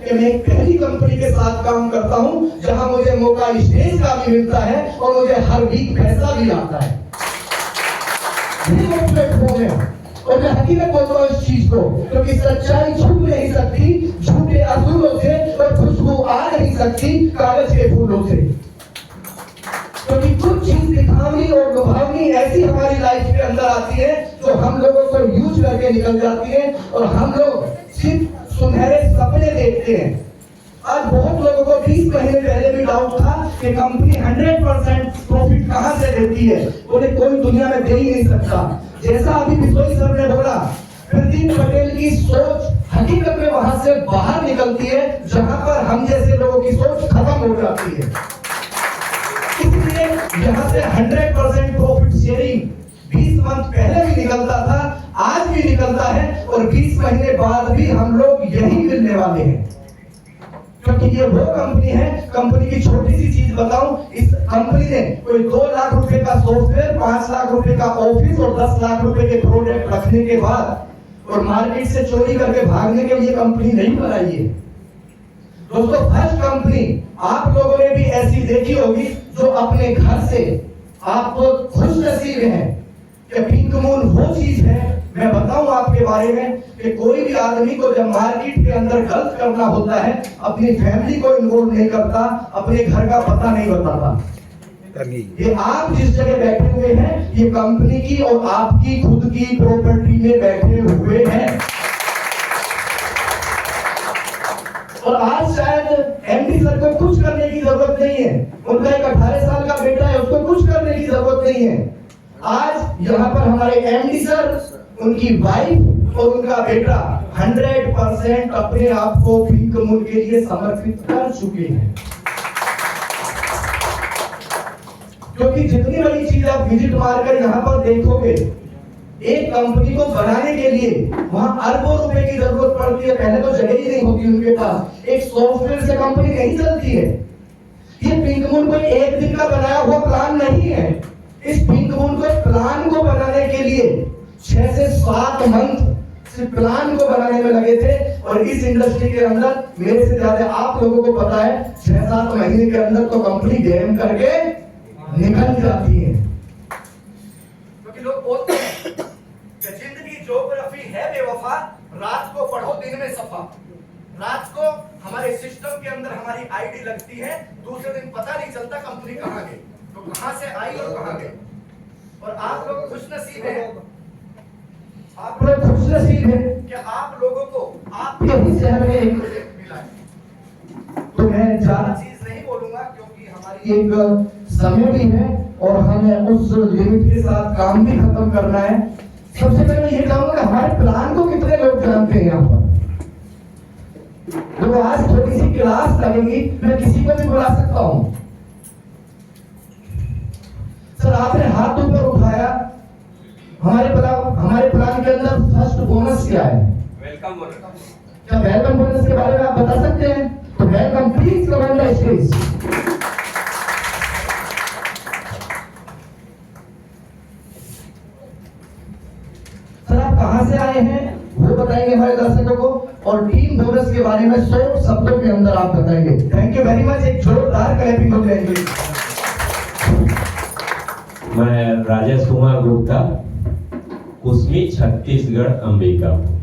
कि मैं एक पहली कंपनी के साथ काम करता हूं जहां मुझे मौका स्टेज का भी मिलता है और मुझे हर वीक पैसा भी आता है। यही वो प्लेटफॉर्म है और मैं हकीकत बोलता हूं इस चीज को, क्योंकि सच्चाई छुप नहीं सकती झूठे असूलों से और खुशबू आ नहीं सकती कागज के फूलों से। क्योंकि कुछ चीज दिखावनी और लुभावनी ऐसी हमारी लाइफ के अंदर आती है जो हम लोगों को यूज करके निकल जाती है और हम लोग सिर्फ सुनहरे सपने देखते हैं। आज बहुत लोगों को 20 महीने पहले भी डाउट था कि कंपनी 100% प्रॉफिट कहां से देती है, उन्हें कोई दुनिया में दे ही नहीं सकता। जैसा अभी बिश्नोई सर ने बोला, प्रदीप पटेल की सोच हकीकत में वहां से बाहर निकलती है जहां पर हम जैसे लोगों की सोच खत्म हो जाती है। इसलिए यहाँ से 100% प्रॉफिट शेयरिंग 20 मंथ पहले भी निकलता था, आज भी निकलता है और 20 महीने बाद भी हम लोग यही मिलने वाले हैं। क्योंकि ये वो कंपनी है, कंपनी की छोटी सी चीज बताऊं, इस कंपनी ने कोई 2 लाख रुपए का सॉफ्टवेयर, 5 लाख रुपए का ऑफिस और 10 लाख रुपए के प्रोडक्ट रखने के बाद और मार्केट से चोरी करके भागने के लिए कंपनी नहीं बनाई है। दोस्तों, फर्स्ट कंपनी आप लोगों ने भी ऐसी देखी होगी जो अपने घर से आप तो खुश नसीब हैं कि पिंक मून वो चीज है। मैं बताऊं आपके बारे में कि कोई भी आदमी को जब मार्केट के अंदर गलत करना होता है अपनी फैमिली को इन्वॉल्व नहीं करता, अपने घर का पता नहीं बताता। ये आप जिस जगह बैठे हुए हैं ये कंपनी की और आपकी खुद की प्रॉपर्टी में बैठे हुए हैं। और आज शायद एमडी सर को कुछ करने की जरूरत नहीं है, उनका एक 18 साल का बेटा है, उसको कुछ करने की जरूरत नहीं है। आज यहाँ पर हमारे एमडी सर, उनकी वाइफ और उनका बेटा 100% अपने आप को पिंक मून के लिए समर्पित कर चुके हैं। क्योंकि जितनी बड़ी चीज आप विजिट मारकर यहाँ पर देखोगे, एक कंपनी को बनाने के लिए वहां अरबों रुपए की जरूरत पड़ती है। पहले तो जगह ही नहीं होती उनके पास, एक सॉफ्टवेयर से कंपनी नहीं चलती है। ये पिंक मून कोई एक दिन का बनाया हुआ प्लान नहीं है। इस पिंक मून को प्लान को बनाने के लिए 6 से 7 मंथ सिर्फ प्लान को बनाने में लगे थे और इस इंडस्ट्री के अंदर मेरे से ज्यादा आप लोगों को पता है 6-7 महीने के अंदर तो कंपनी गेम करके निकल जाती है। क्योंकि लोग बोलते हैं कि जिंदगी ज्योग्राफी है बेवफा, रात को पढ़ो दिन में सफा। रात को हमारे सिस्टम के अंदर हमारी आईडी लगती है, दूसरे दिन पता नहीं चलता कंपनी कहां गई, तो कहां से आई और कहां गई। और आप लोग खुशनसीब हैं, आप लोग खुशनसीब हैं कि आप लोगों को आपके ही शहर में एक प्रोजेक्ट मिला है। तो मैं ज्यादा चीज नहीं बोलूंगा क्योंकि हमारी एक समय भी है और हमें उस लिमिट के साथ काम भी खत्म करना है। सबसे पहले ये कहूंगा हमारे प्लान को कितने लोग जानते हैं यहाँ पर। तो आज थोड़ी सी क्लास लगेगी, मैं किसी को भी बुला सकता हूँ। सर आपने हाथ ऊपर उठाया, हमारे प्लान के अंदर फर्स्ट बोनस क्या है? Welcome bonus. क्या वेलकम बोनस के बारे में आप बता सकते हैं? तो welcome, please come on the stage. Sir आप कहां से आए हैं वो बताएंगे हमारे दर्शकों को, और टीम बोनस के बारे में 100 शब्दों के अंदर आप बताएंगे। थैंक यू वेरी मच, एक जोरदार क्लैपिंग हो जाएगी। मैं राजेश कुमार गुप्ता, कुसमी, छत्तीसगढ़, अंबिकापुर।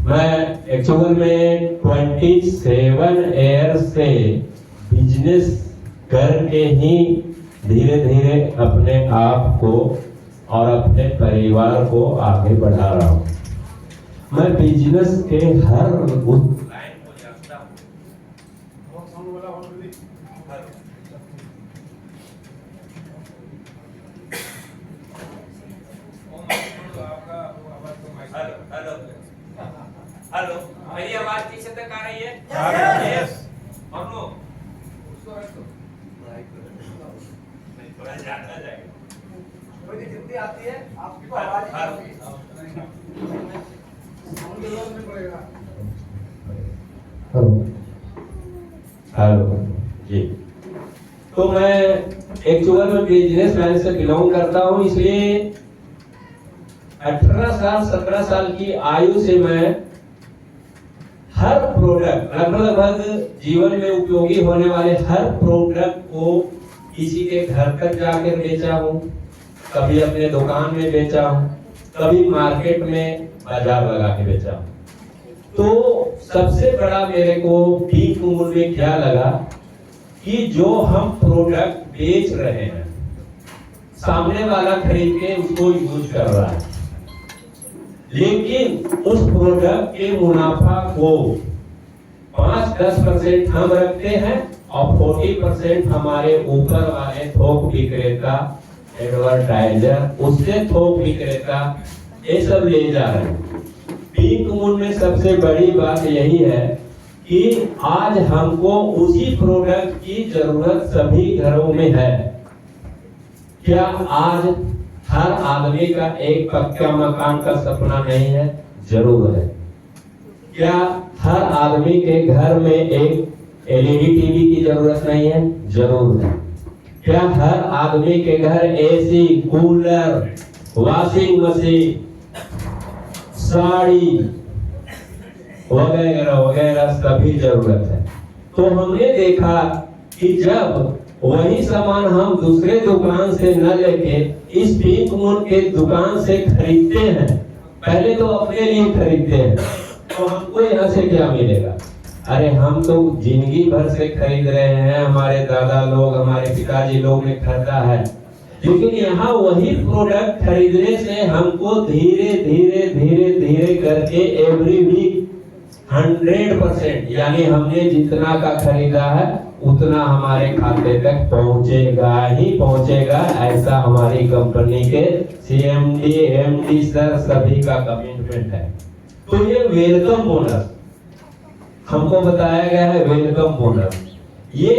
मैं एक्चुअल में 27 ईयर से बिजनेस करके ही धीरे धीरे अपने आप को और अपने परिवार को आगे बढ़ा रहा हूँ। मैं बिजनेस के हर लाइन को जानता हूँ। हेलो, मेरी आवाज पीछे तक आ रही है? यस। और नो थोड़ा ज्यादा जाएगा, कोई नहीं, जितनी आती है आपकी को आवाज हेलो जी। तो मैं एक्चुअल में बिजनेस मैन से बिलोंग करता हूँ, इसलिए 18 साल 17 साल की आयु से मैं हर प्रोडक्ट लगभग जीवन में उपयोगी होने वाले हर प्रोडक्ट को किसी के घर तक जाकर बेचा हूँ, कभी अपने दुकान में बेचा हूँ, कभी मार्केट में बाजार लगा के बेचा हूँ। तो सबसे बड़ा मेरे को पीक उम्र में क्या लगा कि जो हम प्रोडक्ट बेच रहे हैं सामने वाला खरीद के उसको यूज कर रहा है, लेकिन उस प्रोडक्ट के मुनाफा को 5-10% हम रखते हैं और 40% हमारे ऊपर वाले थोक विक्रेता, एडवर्टाइजर, उससे थोक विक्रेता ये सब ले जा रहे हैं। पीक उम्र में सबसे बड़ी बात यही है कि आज हमको उसी प्रोडक्ट की जरूरत सभी घरों में है। क्या आज हर आदमी का एक पक्का मकान का सपना नहीं है? जरूर है। क्या हर आदमी के घर में एक एलईडी टीवी की जरूरत नहीं है? जरूर है। क्या हर आदमी के घर AC, cooler, washing machine, sari वगैरह वगैरह सभी जरूरत है? तो हमने देखा कि जब वही सामान हम दूसरे दुकान से न लेके इस पीक उम्र के दुकान से खरीदते हैं, पहले तो अपने लिए खरीदते हैं, तो हमको यहाँ से क्या मिलेगा? अरे हम तो जिंदगी भर से खरीद रहे हैं, हमारे दादा लोग, हमारे पिताजी लोग ने खरीदा है, लेकिन यहाँ वही प्रोडक्ट खरीदने से हमको धीरे धीरे धीरे धीरे करके एवरी वीक 100% यानी हमने जितना का खरीदा है उतना हमारे खाते तक पहुंचेगा ही पहुंचेगा, ऐसा हमारी कंपनी के सीएमडी, एमडी सर सभी का कमिटमेंट है। तो ये वेलकम बोनस हमको बताया गया है, वेलकम बोनस। ये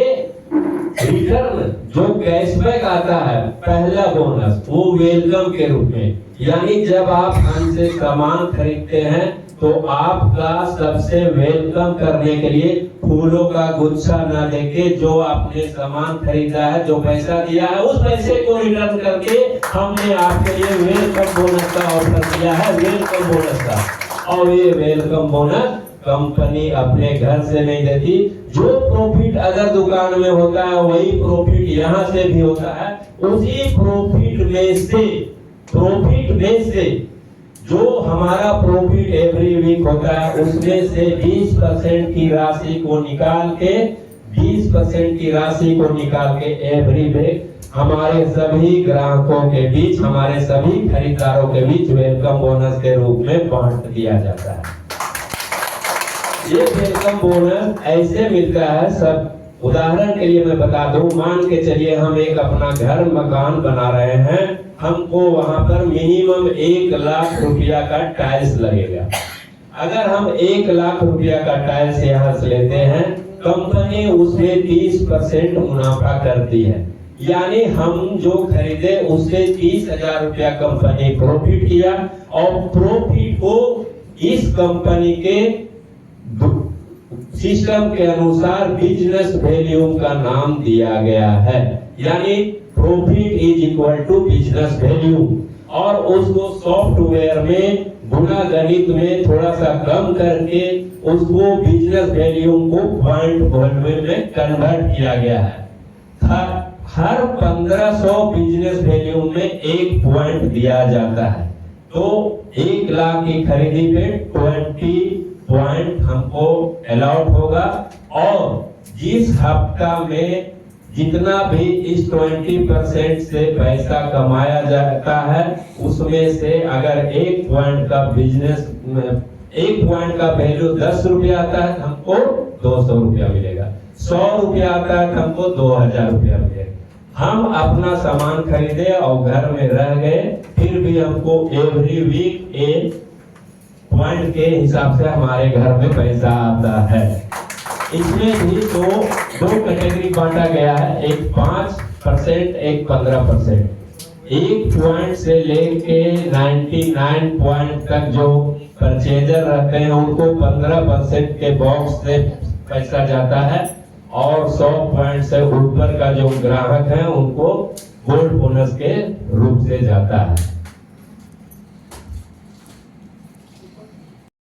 रिटर्न जो कैशबैक आता है, पहला बोनस, वो वेलकम के रूप में, यानी जब आप हमसे सामान खरीदते हैं तो आपका सबसे वेलकम करने के लिए फूलों का गुच्छा न देके जो आपने सामान खरीदा है, जो पैसा दिया है, उस पैसे को रिटर्न करके हमने आपके लिए वेलकम बोनस का ऑफर किया है, वेलकम बोनस का। और ये वेलकम बोनस कंपनी अपने घर से नहीं देती, जो प्रॉफिट अदर दुकान में होता है वही प्रॉफिट यहाँ से भी होता है। उसी प्रॉफिट में से जो हमारा प्रॉफिट एवरी वीक होता है उसमें से 20% की राशि को निकाल के 20% की राशि को निकाल के एवरी वीक हमारे सभी ग्राहकों के बीच, हमारे सभी खरीदारों के बीच वेलकम बोनस के रूप में बांट दिया जाता है। ये वेलकम बोनस ऐसे मिलता है सब। उदाहरण के लिए मैं बता दूं, मान के चलिए हम एक अपना घर मकान बना रहे हैं, हमको वहां पर मिनिमम 1 लाख रुपया का टाइल्स लगेगा। अगर हम 1 लाख रुपया का टाइल्स यहाँ से लेते हैं, कंपनी उसमें 30% मुनाफा करती है, यानी हम जो खरीदे उससे 30,000 रुपया कंपनी प्रॉफिट किया और प्रॉफिट को इस कंपनी के सिस्टम के अनुसार बिजनेस वैल्यूम का नाम दिया गया है, यानी profit is equal to business value. और उसको सॉफ्टवेयर में गुणा गणित में थोड़ा सा कम करके उसको बिजनेस वैल्यू को पॉइंट वैल्यू में कन्वर्ट किया गया है। हर 1500 बिजनेस वैल्यू में 1 पॉइंट दिया जाता है, तो 1 लाख की खरीदी पे 20 पॉइंट हमको अलाउड होगा। और जिस हफ्ता में जितना भी इस 20% से पैसा कमाया जाता है उसमें से अगर 1 पॉइंट का बिजनेस 1 पॉइंट का वैल्यू 10 रुपया आता है हमको 200 रुपया मिलेगा, 100 रुपया आता है हमको 2000 रुपया मिलेगा। हम अपना सामान खरीदे और घर में रह गए, फिर भी हमको एवरी वीक 1 पॉइंट के हिसाब से हमारे घर में पैसा आता है। इसमें भी दो कैटेगरी बांटा गया है, एक 5%, एक 15%। 1 पॉइंट से लेके 99 पॉइंट तक जो परचेजर रहते हैं उनको 15% के बॉक्स से पैसा जाता है और 100 पॉइंट से ऊपर का जो ग्राहक है उनको गोल्ड बोनस के रूप से जाता है।